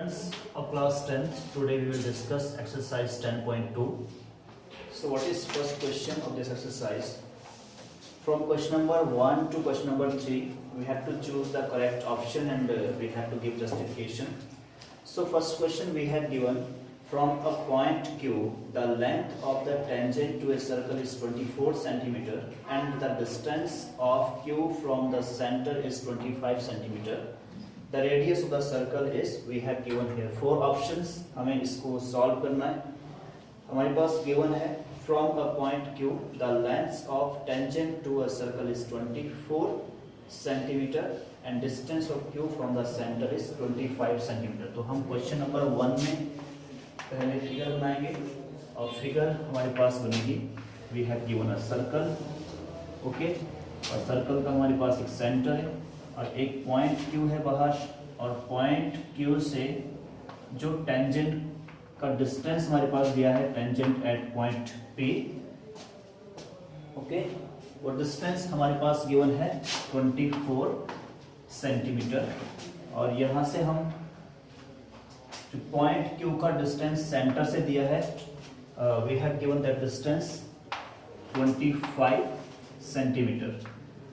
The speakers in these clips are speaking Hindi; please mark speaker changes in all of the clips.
Speaker 1: students of class 10th, today we will discuss exercise 10.2. So what is first question of this exercise? From question number 1 to question number 3, we have to choose the correct option and we have to give justification. So first question we have given, from a point Q, the length of the tangent to a circle is 24 centimeter and the distance of Q from the center is 25 centimeter. The radius of the circle is, we have given here 4 options. हमें इसको solve करना है. हमारे पास given है, from a point Q, the length of tangent to a circle is 24 centimeter and distance of Q from the center is 25 centimeter. तो हम question number 1 में पहले फिगर बनाएंगे और फिगर हमारे पास बनेगी, we have given a circle, okay, और सर्कल का हमारे पास एक सेंटर है और एक पॉइंट Q है बाहर, और पॉइंट Q से जो टेंजेंट का डिस्टेंस हमारे पास दिया है, tangent at point P, okay, वो डिस्टेंस हमारे पास गिवन है 24 सेंटीमीटर, और यहाँ से हम जो पॉइंट Q का डिस्टेंस सेंटर से दिया है, we have given that distance 25 centimetre.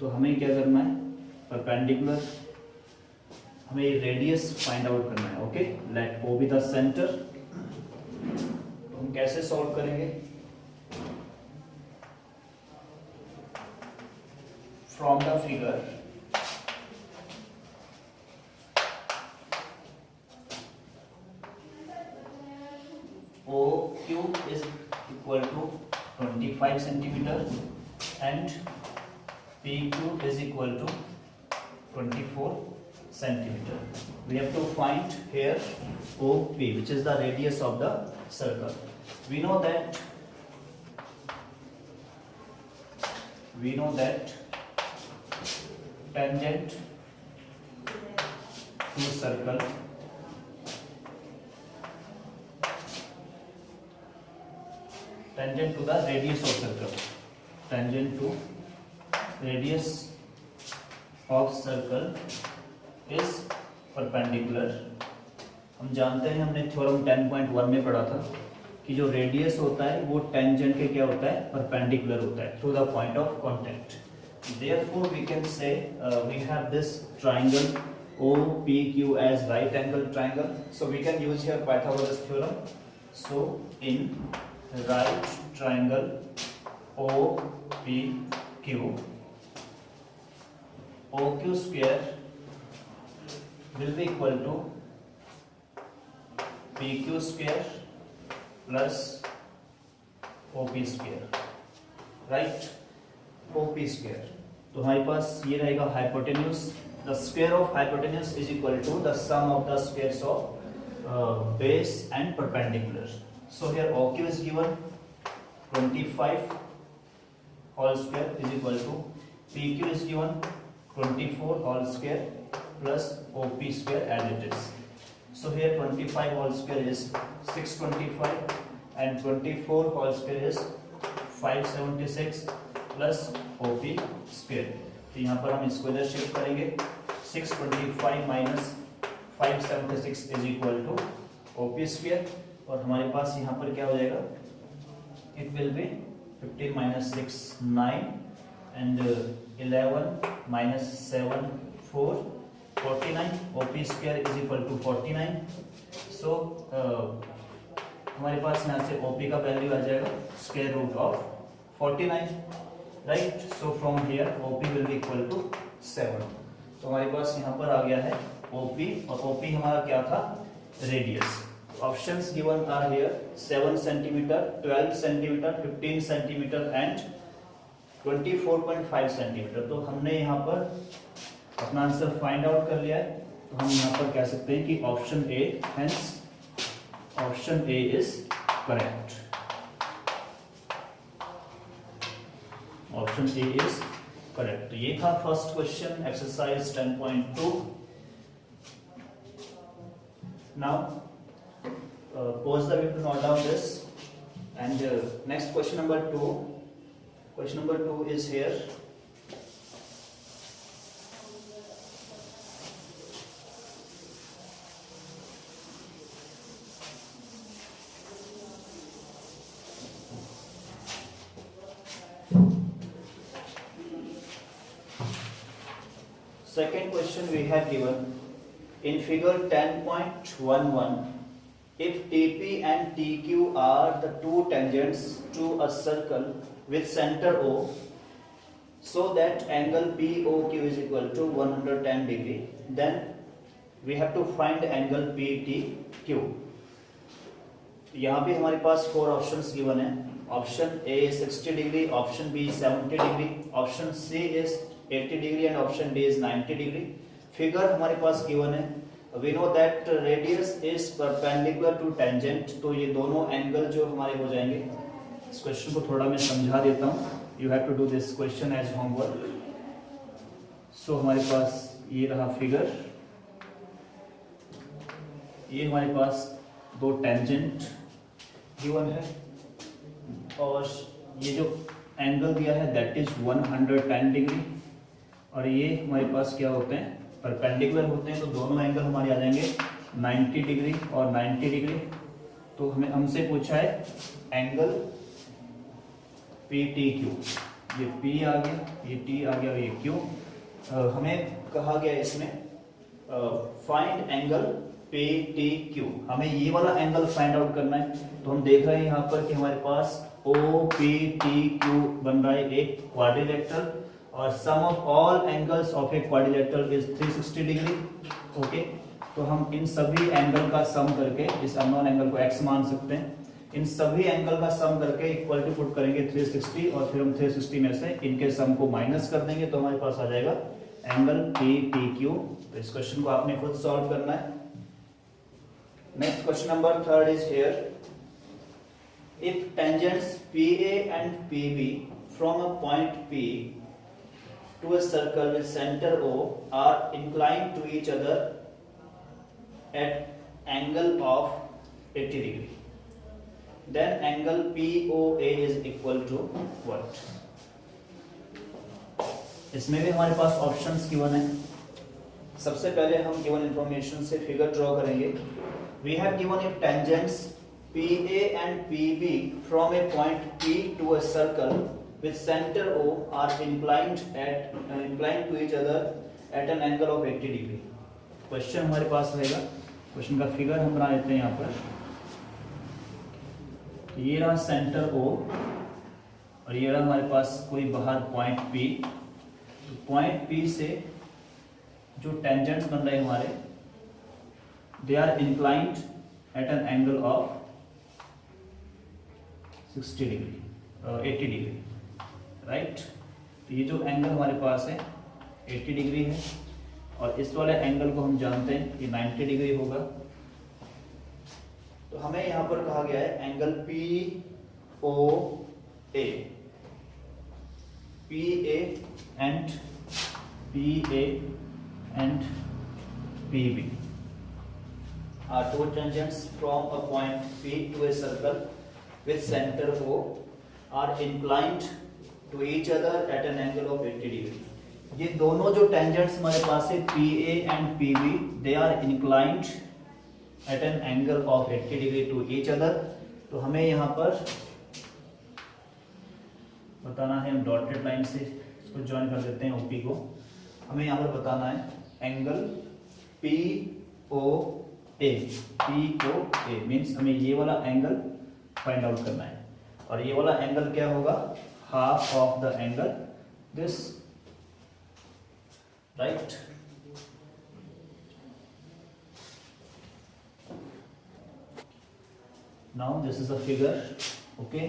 Speaker 1: तो हमें क्या करना है, परपेंडिकुलर हमें रेडियस फाइंड आउट करना है. Okay, let O be the centre. तो हम कैसे सॉल्व करेंगे? From the figure OQ is equal to 25 centimeter and PQ is equal to 24 centimeter. We have to find here OP, which is the radius of the circle. We know that tangent to circle tangent to the radius of circle, tangent to radius of circle is perpendicular. हम जानते हैं, हमने थ्योरम 10.1 में पढ़ा था कि जो रेडियस होता है वो टेंजेंट के क्या होता है, परपेंडिकुलर होता है through the point of contact. Therefore we can say we have this triangle OPQ as right angle triangle. So we can use here Pythagoras theorem. So in right triangle OPQ, OQ square will be equal to PQ square plus OP square, right? OP square. तो हमारे पास ये रहेगा hypotenuse. The square of hypotenuse is equal to the sum of the squares of base and perpendicular. So here OQ is given 25 whole square is equal to PQ is given 24 whole square plus OP square as it is. So here 25 whole square is 625 and 24 whole square is 576 plus OP square. तो यहाँ पर हम इसको इधर शिफ्ट करेंगे. 625 minus 576 is equal to OP square, और हमारे पास यहाँ पर क्या हो जाएगा, it will be 15 minus 6 9 and 11 minus 7 4 49. OP square is equal to 49. So हमारे पास यहाँ से OP का वैल्यू आ जाएगा square root of 49, right. So from here OP will be equal to 7. तो हमारे पास यहाँ पर आ गया है OP, और OP हमारा क्या था, radius. Options given are here 7 centimeter, 12 centimeter, 15 centimeter and 24.5 centimeter. तो हमने यहाँ पर अपना आंसर फाइंड आउट कर लिया है. तो हम यहाँ पर कह सकते हैं कि option A, hence option A is correct. Option A is correct. तो ये था first question, exercise 10.2. Now pause the video to note down this, and next question number 2. Question number 2 is here. Second question we have given in figure 10.11. If TP and TQ are the two tangents to a circle with center O, so that angle POQ is equal to 110 degree, then we have to find angle PTQ. यहाँ पे हमारे पास 4 ऑप्शंस गिवन है. Option A 60 degree, option B 70 degree, option C is 80 degree and option D is 90 degree. Figure हमारे पास गिवन है. We know that radius is perpendicular to tangent, तो ये दोनों एंगल जो हमारे हो जाएंगे. इस क्वेश्चन को थोड़ा मैं समझा देता हूँ. You have to do this question as homework. So हमारे पास ये रहा फिगर. ये हमारे पास दो टेंजेंट गिवन है और ये जो एंगल दिया है दैट इज 110 डिग्री और ये हमारे पास क्या होते हैं, परपेंडिकुलर होते हैं. तो दोनों एंगल हमारे आ जाएंगे 90 डिग्री और 90 डिग्री. तो हमसे पूछा है एंगल PTQ. ये P आ गया, ये T आ गया और ये Q. हमें कहा गया इसमें फाइंड एंगल PTQ. हमें ये वाला एंगल फाइंड आउट करना है. तो हम देख रहे हैं यहाँ पर कि हमारे पास OPTQ बन रहा है एक क्वाड्रिलेटरल और sum of all angles of a quadrilateral is 360 degree. Okay, तो हम इन सभी एंगल का सम करके इस अननोन एंगल को x मान सकते हैं. इन सभी एंगल का सम करके इक्वल टू पुट करेंगे 360 और फिर हम 360 में से इनके सम को माइनस कर देंगे तो हमारे पास आ जाएगा एंगल PTQ. तो इस क्वेश्चन को आपने खुद सॉल्व करना है. Next question number 3 is here. If tangents PA and PB from a point P to a circle with center O are inclined to each other at angle of 80 degree, then angle POA is equal to what? इसमें भी हमारे पास ऑप्शंस गिवन है. सबसे पहले हम गिवन इंफॉर्मेशन से फिगर ड्रॉ करेंगे. We have given if tangents PA and PB from a point P to a circle with center O are inclined to each other at an angle of 80 degree. Question हमारे पास रहेगा. क्वेश्चन का फिगर हम बना लेते हैं यहाँ पर. ये रहा सेंटर O और ये रहा हमारे पास कोई बाहर पॉइंट P. तो पॉइंट P से जो टेंजेंट्स बन रहे हैं हमारे they are inclined at an angle of 60 degree 80 degree, right. तो ये जो एंगल हमारे पास है 80 डिग्री है और इस वाले एंगल को हम जानते हैं कि 90 डिग्री होगा. तो हमें यहां पर कहा गया है angle POA and PB are two tangents from a point P to a circle with center O are inclined to each other at an angle of 80 degree. ये दोनों जो tangents हमारे पास है PA and PB they are inclined at an angle of 80 degree to each other. तो हमें यहाँ पर बताना है, हम डॉटेड लाइन से इसको ज्वाइन कर देते हैं OP को. हमें यहाँ पर बताना है एंगल POA मीन्स हमें ये वाला एंगल फाइंड आउट करना है और ये वाला एंगल क्या होगा, half of the angle this, right. Now this is a figure. Okay,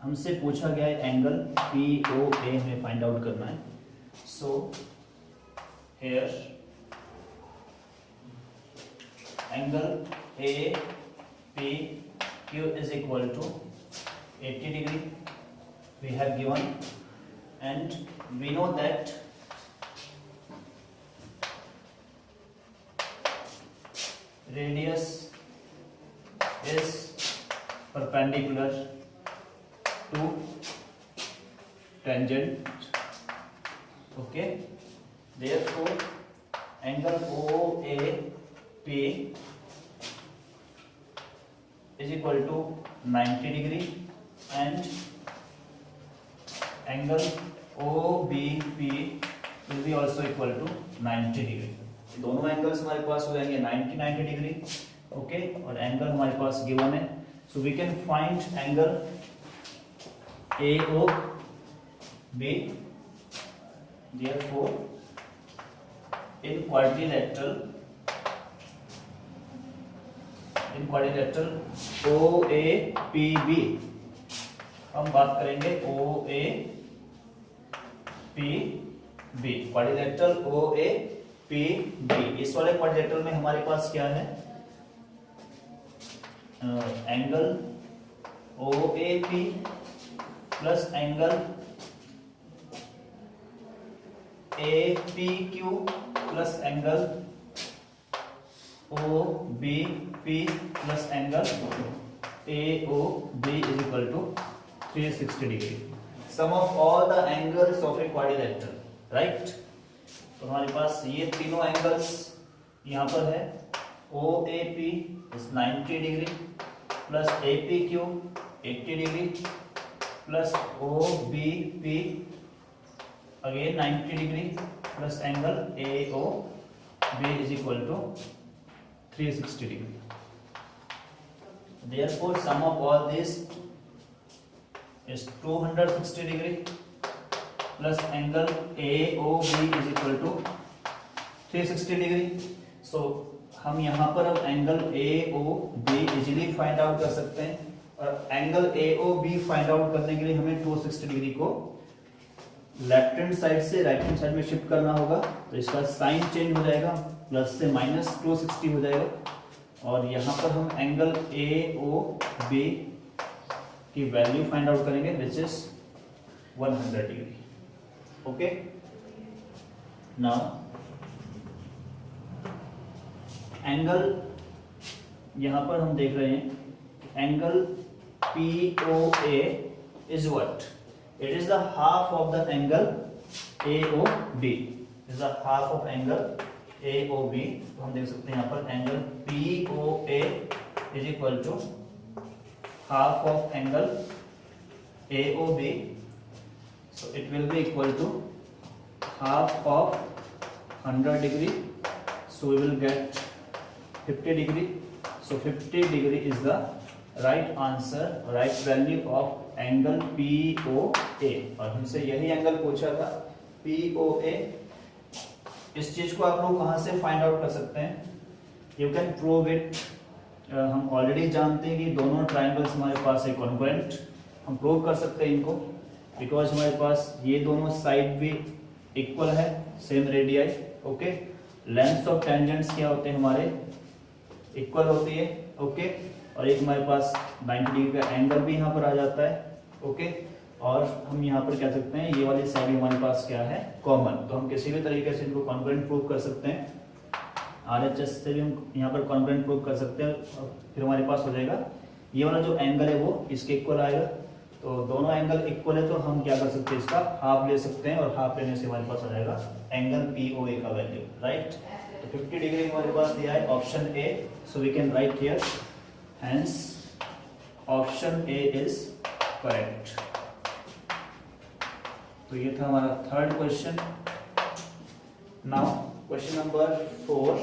Speaker 1: हमसे पूछा गया है एंगल POA हमें फाइंड आउट करना है. So here angle APQ is equal to 80 degree we have given and we know that radius is perpendicular to tangent. Okay, therefore angle OAP is equal to 90 degree and angle OBP will be also equal to 90 degree. दोनों एंगल्स हमारे पास हो जाएंगे 90 डिग्री। ओके, और एंगल हमारे पास गिवन है, so we can find angle AOB। therefore in quadrilateral OAPB हम बात करेंगे OAPB, क्वाड्रिलेटरल OAPB। इस वाले क्वाड्रिलेटरल में हमारे पास क्या है, angle OAP plus angle APQ plus angle OBP plus angle AOB is equal to 360 degree. Sum of all the angles of a quadrilateral, right. तो हमारे पास ये तीनों एंगल्स यहाँ पर है, OAP is 90 degree plus APQ 80 degree plus OBP again 90 degree plus angle AOB is equal to 360 degree. Therefore sum of all this is 260 degree plus angle AOB is equal to 360 degree. So हम यहाँ पर अब angle AOB easily find out कर सकते हैं, और एंगल AOB फाइंड आउट करने के लिए हमें 260 डिग्री को लेफ्ट हैंड साइड से राइट हैंड साइड में शिफ्ट करना होगा। तो इसका साइन चेंज हो जाएगा, प्लस से माइनस 260 हो जाएगा, और यहाँ पर हम एंगल AOB की वैल्यू फाइंड आउट करेंगे which is 100 degree. Okay, now angle यहाँ पर हम देख रहे हैं, angle POA is what, it is the half of the angle AOB, is the half of angle AOB। तो हम देख सकते हैं यहाँ पर angle POA is equal to half of angle AOB, so it will be equal to half of 100 degree, so we will get 50 degree. So 50 degree is the right answer, right value of angle POA। और हमसे यही एंगल पूछा था POA। इस चीज को आप लोग कहां से फाइंड आउट कर सकते हैं, यू कैन प्रूव इट। हम ऑलरेडी जानते हैं कि दोनों ट्राइंगल्स हमारे पास है कॉन्ग्रुएंट, हम प्रूव कर सकते हैं इनको, बिकॉज हमारे पास ये दोनों साइड भी इक्वल है, same radii. Okay, length of tangents क्या होते हैं हमारे, इक्वल होती है। ओके, और एक हमारे पास 90 डिग्री का एंगल भी यहाँ पर आ जाता है। ओके, और हम यहाँ पर कह सकते हैं ये वाली साइड हमारे पास क्या है, कॉमन। तो हम किसी भी तरीके से इनको कॉन्ग्रुएंट प्रूव कर सकते हैं, RHS से भी हम यहाँ पर कॉन्ग्रुएंट प्रूव कर सकते हैं। और फिर हमारे पास हो जाएगा ये वाला जो एंगल है वो इसके इक्वल आएगा। तो दोनों एंगल इक्वल है, तो हम क्या कर सकते हैं, इसका हाफ ले सकते हैं, और हाफ लेने से हमारे पास आ जाएगा एंगल POA का वैल्यू, राइट। तो 50 डिग्री हमारे पास दिया है option A, so we can write here, hence option A is correct. तो ये था हमारा third question. Now question number 4।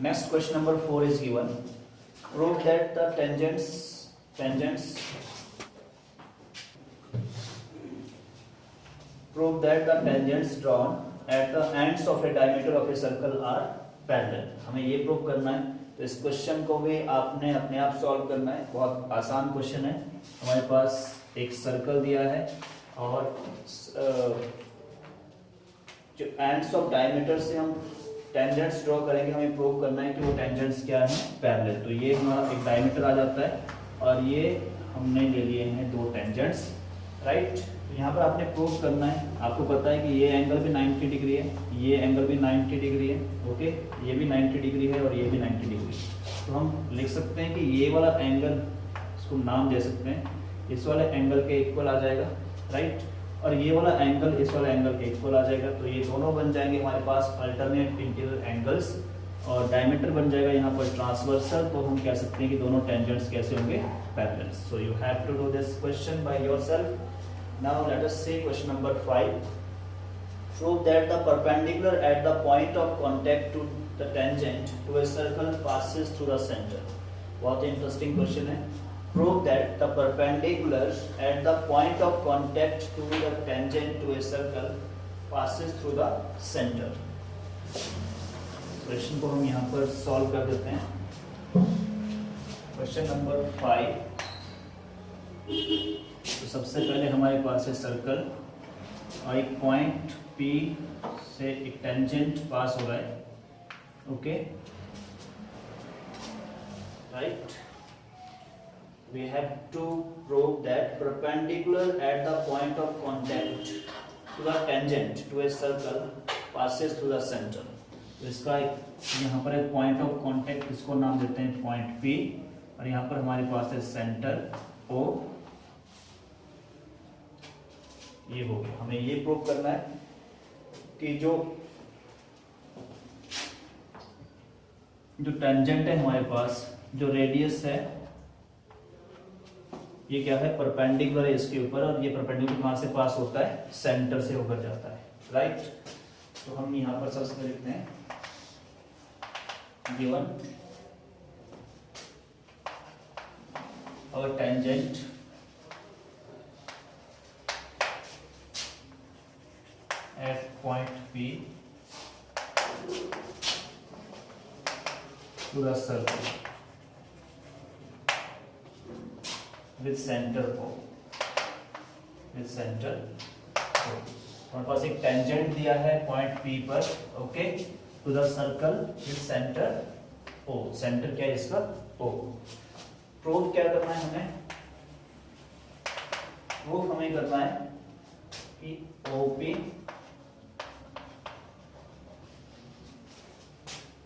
Speaker 1: Next question number 4 is given. Prove that the tangents drawn at the ends of a diameter of a circle are parallel. हमें ये प्रूव करना है। तो इस क्वेश्चन को भी आपने अपने आप सॉल्व करना है, बहुत आसान क्वेश्चन है। हमारे पास एक सर्कल दिया है, और जो एंड्स ऑफ डायमीटर से हम टेंजेंट्स ड्रॉ करेंगे, हमें प्रूव करना है कि वो टेंजेंट्स क्या है, पैरेलल। तो ये हमारा एक डायमीटर आ जाता है, और ये हमने ले लिए हैं दो टेंजेंट्स। राइट। तो यहाँ पर आपने प्रूव करना है, आपको पता है कि ये एंगल भी 90 डिग्री है, ये एंगल भी 90 डिग्री है, ओके, ये भी 90 डिग्री है और ये भी 90 डिग्री है। तो हम लिख सकते हैं कि ये वाला एंगल, इसको नाम दे सकते हैं, इस वाले एंगल के इक्वल आ जाएगा, राइट, और ये वाला एंगल इस वाले एंगल के इक्वल आ जाएगा। तो ये दोनों बन जाएंगे हमारे पास अल्टरनेट इंटीरियर एंगल्स, और डायमीटर बन जाएगा यहाँ पर ट्रांसवर्सल। तो हम कह सकते हैं कि दोनों टेंजेंट्स कैसे होंगे, parallel. So you have to do this question by yourself. Now let us see question number 5. Prove that the perpendicular at the point of contact to the tangent to a circle passes through the center. बहुत इंटरेस्टिंग क्वेश्चन है। Prove that the perpendicular at the point of contact to the tangent to a circle passes through the center. Question को हम यहाँ पर सॉल्व कर देते हैं। Question number 5। तो सबसे पहले हमारे पास है सर्कल और एक पॉइंट P से एक टेंजेंट पास हो रहा है, okay, right. We have to prove that perpendicular at the point of contact to the tangent to a circle passes through the centre. तो इसका यहाँ पर एक पॉइंट ऑफ कॉन्टैक्ट, इसको नाम देते हैं पॉइंट P, और यहाँ पर हमारे पास है सेंटर O। ये हो गया। हमें ये प्रूव करना है कि जो टेंजेंट है हमारे पास, जो रेडियस है, ये क्या है, परपेंडिकुलर है इसके ऊपर, और ये परपेंडिकुलर कहां से पास होता है, सेंटर से होकर जाता है, राइट। तो हम यहां पर सबसे लिखते हैं गिवन और tangent at point P to the circle with center O, with center O। हमारे पास एक टेंजेंट दिया है पॉइंट P पर, okay, to the circle with centre O। Centre क्या है इसका, O। प्रूव क्या करना है हमें, प्रूव हमें करना है कि OP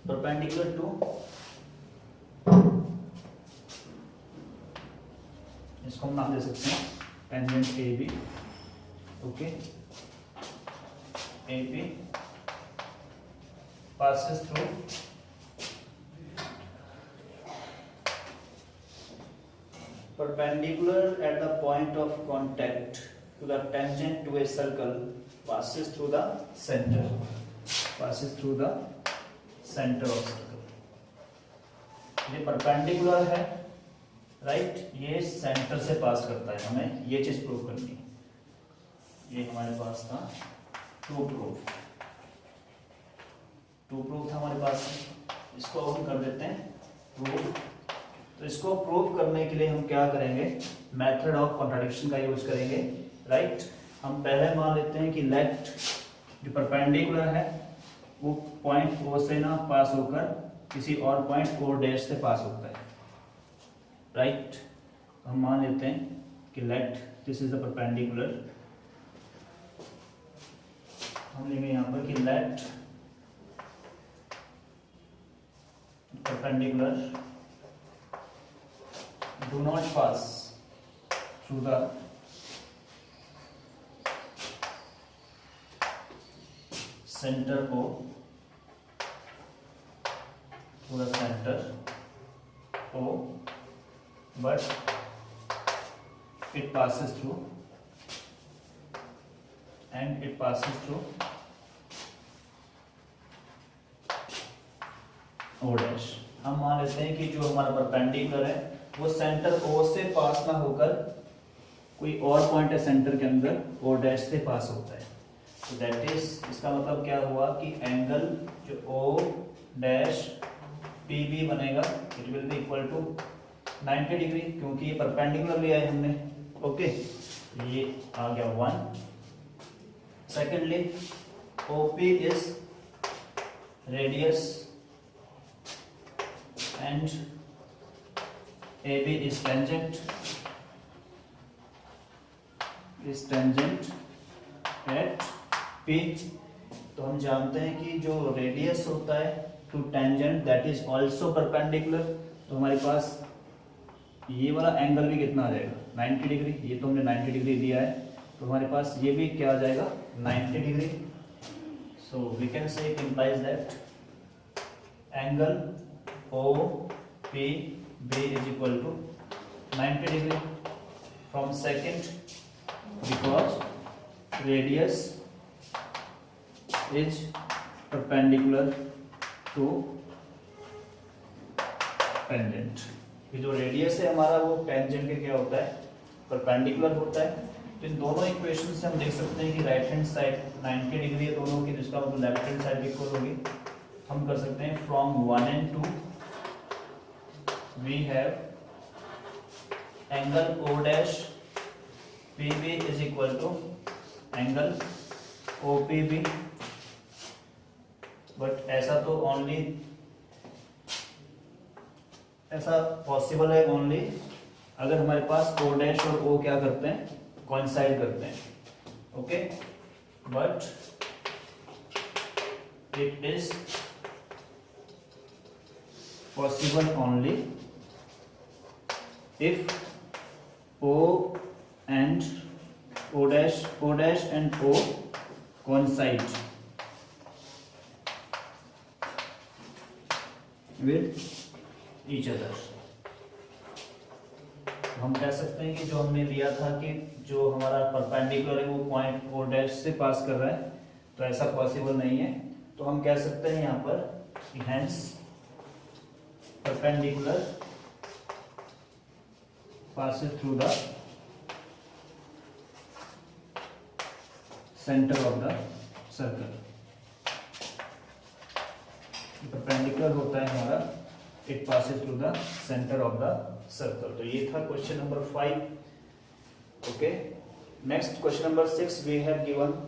Speaker 1: परपेंडिकुलर टू, इसको हम नाम दे सकते हैं tangent AB, okay, AP passes through perpendicular at the point of contact to the tangent to a circle passes through the center, passes through the centre of circle. ये परपेंडिकुलर है, राइट, ये सेंटर से पास करता है, हमें ये चीज प्रूव करनी है। ये हमारे पास था टू प्रूफ था हमारे पास, इसको हम कर देते हैं प्रूव। तो इसको प्रूव करने के लिए हम क्या करेंगे, मेथड ऑफ कॉन्ट्राडिक्शन का यूज करेंगे, राइट। हम पहले मान लेते हैं कि लेट जो परपेंडिकुलर है वो पॉइंट O से ना पास होकर किसी और पॉइंट O डैश से पास होता है, राइट। हम मान लेते हैं कि let this is the perpendicular, हम लेंगे यहाँ पर कि let perpendicular do not pass through the center O, to the center O, but it passes through and it passes through O dash। हम मान लेते हैं कि जो हमारा परपेंडिकुलर है वो सेंटर O से पास ना होकर कोई और पॉइंट है सेंटर के अंदर O डैश से पास होता है। तो दैट इज, इसका मतलब क्या हुआ कि एंगल जो O डैश PB बनेगा, it will be equal to 90 degree, क्योंकि ये परपेंडिकुलर लिया है हमने, ओके। ये आ गया 1। Secondly OP is radius and AB is tangent, is tangent at P। तो हम जानते हैं कि जो रेडियस होता है to tangent that is also perpendicular. तो हमारे पास ये वाला एंगल भी कितना आ जाएगा 90 डिग्री। ये तो हमने 90 डिग्री दिया है, तो हमारे पास ये भी क्या आ जाएगा 90 degree. So we can say it implies that angle OPB is equal to 90 degree from second because radius is perpendicular to tangent। ये जो रेडियस है हमारा वो टेंजेंट के क्या होता है परपेंडिकुलर होता है। तो इन दोनों इक्वेशन से हम देख सकते हैं कि राइट हैंड साइड 90 डिग्री है दोनों की, जिसका मतलब लेफ्ट हैंड साइड इक्वल होगी। हम कर सकते हैं from 1 and 2 we have angle O dash PB is equal to angle OPB, but ऐसा तो ओनली ऐसा पॉसिबल है ओनली अगर हमारे पास O डैश और O क्या करते हैं कोइंसाइड करते हैं, okay. But it is possible only if O and O dash and O coincide with each other। हम कह सकते हैं कि जो हमने लिया था कि जो हमारा परपेंडिकुलर है वो पॉइंट O डैश से पास कर रहा है, तो ऐसा पॉसिबल नहीं है। तो हम कह सकते हैं यहाँ पर hence perpendicular passes through the center of the circle। perpendicular होता है हमारा it passes through the center of the circle। तो ये था question number 5। Okay, next question number 6 we have given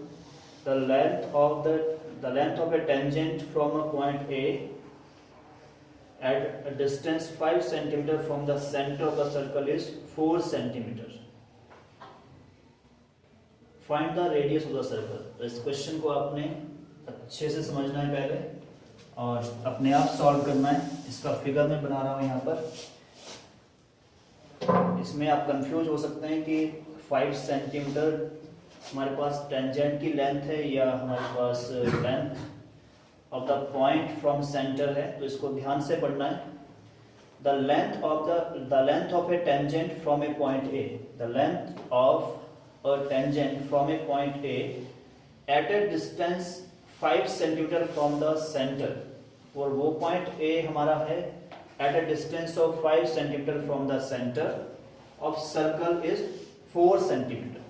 Speaker 1: the length of a tangent from a point A at a distance 5 cm from the center of the circle is 4 cm। Find the radius of the circle। तो इस क्वेश्चन को आपने अच्छे से समझना है पहले और अपने आप सॉल्व करना है। इसका फिगर मैं बना रहा हूं यहाँ पर। इसमें आप कंफ्यूज हो सकते हैं कि 5 सेंटीमीटर हमारे पास टेंजेंट की लेंथ है या हमारे पास length of the point from centre है। तो इसको ध्यान से पढ़ना है। The length of a tangent from a point A, the length of a tangent from a point A at a distance 5 centimetre from the centre. और वो पॉइंट ए हमारा है at a distance of 5 centimetre from the centre of circle is 4 centimetre.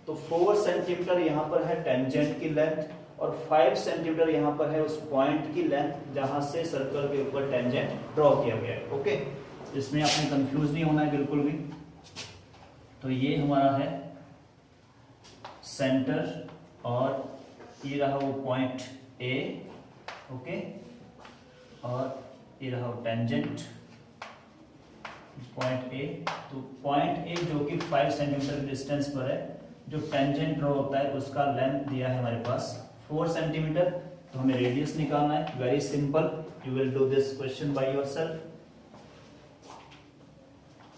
Speaker 1: तो 4 सेंटीमीटर यहाँ पर है टेंजेंट की लेंथ और 5 सेंटीमीटर यहाँ पर है उस पॉइंट की लेंथ जहां से सर्कल के ऊपर टेंजेंट ड्रॉ किया गया है। ओके, इसमें आपने कंफ्यूज नहीं होना है बिल्कुल भी। तो ये हमारा है सेंटर और ये रहा वो पॉइंट ए, ओके, और ये रहा वो टेंजेंट पॉइंट ए। तो पॉइंट ए जो कि 5 सेंटीमीटर डिस्टेंस पर है, जो टेंजेंट ड्रॉ होता है उसका लेंथ दिया है हमारे पास 4 सेंटीमीटर। तो हमें रेडियस निकालना है। Very simple, you will do this question by yourself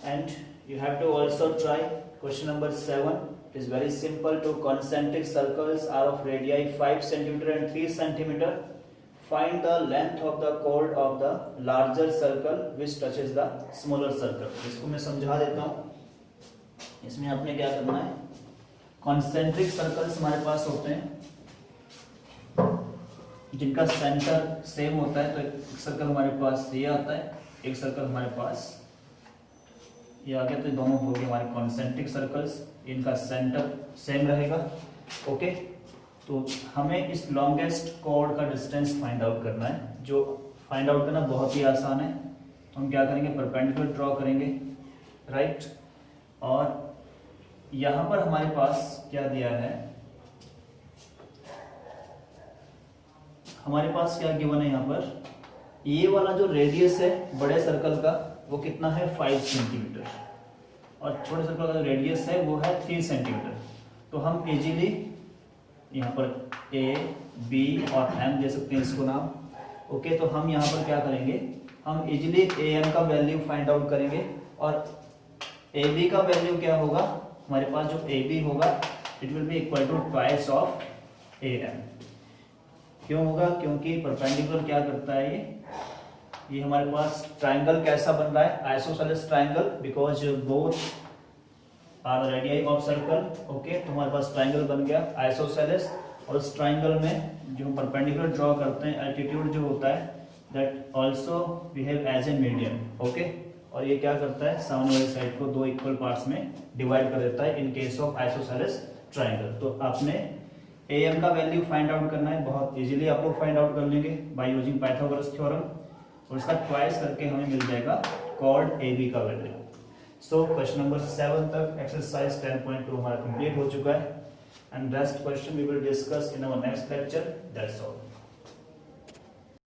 Speaker 1: and you have to also try question number 7. It is very simple. Two concentric circles are of radii 5 cm and 3 cm. Find the length of the chord of the larger circle which touches the smaller circle. इसको मैं समझा देता हूँ। इसमें आपने क्या करना है, कॉन्सेंट्रिक सर्कल्स हमारे पास होते हैं जिनका सेंटर सेम होता है। तो एक सर्कल हमारे पास ये आता है, एक सर्कल हमारे पास ये आ गया। तो दोनों हो गए हमारे कॉन्सेंट्रिक सर्कल्स, इनका सेंटर सेम रहेगा। ओके, तो हमें इस लॉन्गेस्ट कॉर्ड का डिस्टेंस फाइंड आउट करना है। जो फाइंड आउट करना बहुत ही आसान है। हम क्या करेंगे, परपेंडिकुलर ड्रॉ करेंगे, राइट। और यहां पर हमारे पास क्या दिया है, हमारे पास क्या गिवन है यहाँ पर, ये वाला जो रेडियस है बड़े सर्कल का वो कितना है 5 सेंटीमीटर और छोटे सर्कल का जो रेडियस है वो है 3 सेंटीमीटर। तो हम इजीली यहाँ पर ए बी और एम दे सकते हैं इसको नाम। ओके, तो हम यहाँ पर क्या करेंगे, हम इजीली ए एम का वैल्यू फाइंड आउट करेंगे और ए बी का वैल्यू क्या होगा, हमारे पास जो ए बी होगा it will be equal to twice of A M. क्यों होगा, क्योंकि परपेंडिकुलर क्या करता है, ये हमारे पास ट्राइंगल कैसा बन रहा है, isosceles triangle, because both are the radii of circle. Okay, तो हमारे पास ट्राइंगल बन गया आइसोसेलेस, और उस ट्राइंगल में जो हम परपेंडिकुलर ड्रॉ करते हैं एल्टीट्यूड जो होता है that also behave as a median. Okay, और ये क्या करता है, सामने वाली साइड को दो इक्वल पार्ट्स में डिवाइड कर देता है in case of isosceles triangle. तो आपने ए एम का वैल्यू फाइंड आउट करना है, बहुत इजीली आप लोग फाइंड आउट कर लेंगे बाय यूजिंग पाइथागोरस थ्योरम, और इसका ट्वाइस करके हमें मिल जाएगा कॉर्ड ए बी का वैल्यू। सो क्वेश्चन नंबर 7 तक एक्सरसाइज 10.2 हमारा कंप्लीट हो चुका है, and rest question we will discuss in our next lecture. That's all.